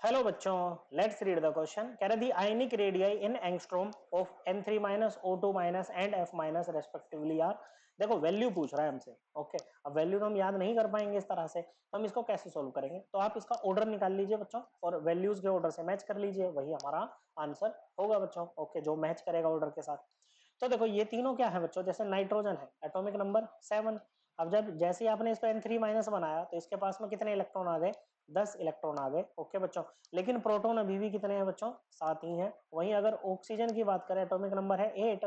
Hello बच्चों, let's read the question. कह रहा the ionic radii in angstrom of N3 minus O2 minus and F minus respectively are. देखो value पूछ रहा है हमसे। ओके, अब वैल्यू तो हम याद नहीं कर पाएंगे इस तरह से, तो हम इसको कैसे सोल्व करेंगे? तो आप इसका ऑर्डर निकाल लीजिए बच्चों और वैल्यूज के ऑर्डर से मैच कर लीजिए, वही हमारा आंसर होगा बच्चों। ओके, जो मैच करेगा ऑर्डर के साथ। तो देखो ये तीनों क्या है बच्चों, जैसे नाइट्रोजन है एटॉमिक नंबर 7। अब जब जैसे ही आपने इसको N3 माइनस बनाया तो इसके पास में कितने इलेक्ट्रॉन आ गए? 10 इलेक्ट्रॉन आ गए। ओके बच्चों, लेकिन प्रोटॉन अभी भी कितने हैं बच्चों? 7 ही हैं। वहीं अगर ऑक्सीजन की बात करें, एटॉमिक नंबर है 8।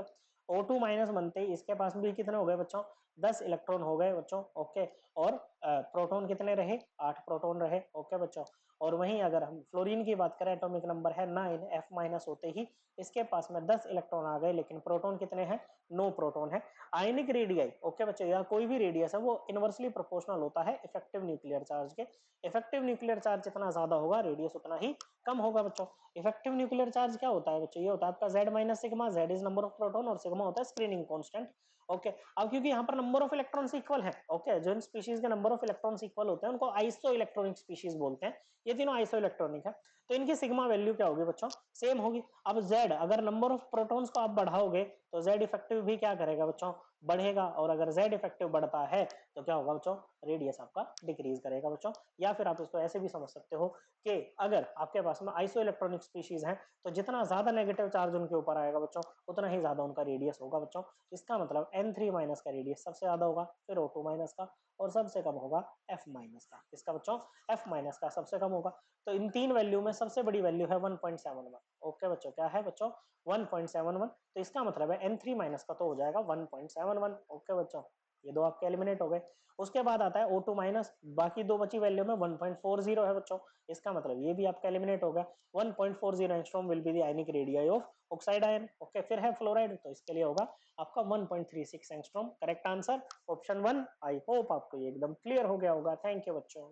O2 माइनस बनते ही इसके पास भी कितने हो गए बच्चों? 10 इलेक्ट्रॉन हो गए बच्चों। ओके, और प्रोटॉन कितने रहे? 8 प्रोटॉन रहे। ओके बच्चों, और वहीं अगर हम फ्लोरीन की बात करें, एटॉमिक नंबर है 9। F माइनस होते ही इसके पास में 10 इलेक्ट्रॉन आ गए, लेकिन प्रोटॉन कितने हैं? 9 प्रोटॉन है। आयनिक रेडियाई, ओके बच्चों, या कोई भी रेडियस है वो इनवर्सली प्रोपोर्शनल होता है इफेक्टिव न्यूक्लियर चार्ज के। इफेक्टिव न्यूक्लियर चार्ज जितना ज्यादा होगा रेडियस उतना ही कम होगा बच्चों। इफेक्टिव न्यूक्लियर चार्ज क्या होता है बच्चों? ये होता है आपका Z minus sigma. Z is number of proton और सिग्मा होता है स्क्रीनिंग कांस्टेंट। ओके, अब क्योंकि यहाँ पर नंबर ऑफ इलेक्ट्रॉन्स इक्वल है, ओके, जो इन स्पीशीज के नंबर ऑफ इलेक्ट्रॉन्स इक्वल होते हैं उनको आइसो इलेक्ट्रॉनिक स्पीशीज बोलते हैं। ये तीनों आइसो इलेक्ट्रॉनिक है, तो इनकी सिग्मा वैल्यू क्या होगी बच्चों? सेम होगी। अब Z, अगर नंबर ऑफ प्रोटॉन्स को आप बढ़ाओगे तो Z इफेक्टिव भी क्या करेगा बच्चों? बढ़ेगा। और अगर Z इफेक्टिव बढ़ता है तो क्या होगा बच्चों? रेडियस आपका डिक्रीज करेगा बच्चों। या फिर आप इसको ऐसे भी समझ सकते हो कि अगर आपके पास में आइसो इलेक्ट्रॉनिक स्पीशीज हैं तो जितना ज्यादा नेगेटिव चार्ज उनके ऊपर आएगा बच्चों उतना ही ज्यादा उनका रेडियस होगा बच्चों। इसका मतलब N3 माइनस का रेडियस सबसे ज्यादा होगा, फिर O2 माइनस का, और सबसे कम होगा F माइनस का। इसका बच्चों F माइनस का सबसे कम होगा। तो इन तीन वैल्यू में सबसे बड़ी वैल्यू है 1.71। ओके बच्चों, क्या है बच्चों? 1.71। तो इसका मतलब है N3 माइनस का तो हो जाएगा 1.71। ओके बच्चों, ये दो आपके एलिमिनेट हो गए। उसके बाद आता है O2 माइनस, बाकी दो बची वैल्यू में 1.40 है बच्चों। इसका मतलब ये भी आपका एलिमिनेट हो गया। 1.40 angstrom will be the ionic radii of oxide ion. Okay, फिर है फ्लोराइड, तो इसके लिए होगा आपका 1.36 angstrom. Correct answer option 1। I hope आपको ये एकदम क्लियर हो गया होगा। थैंक यू बच्चों।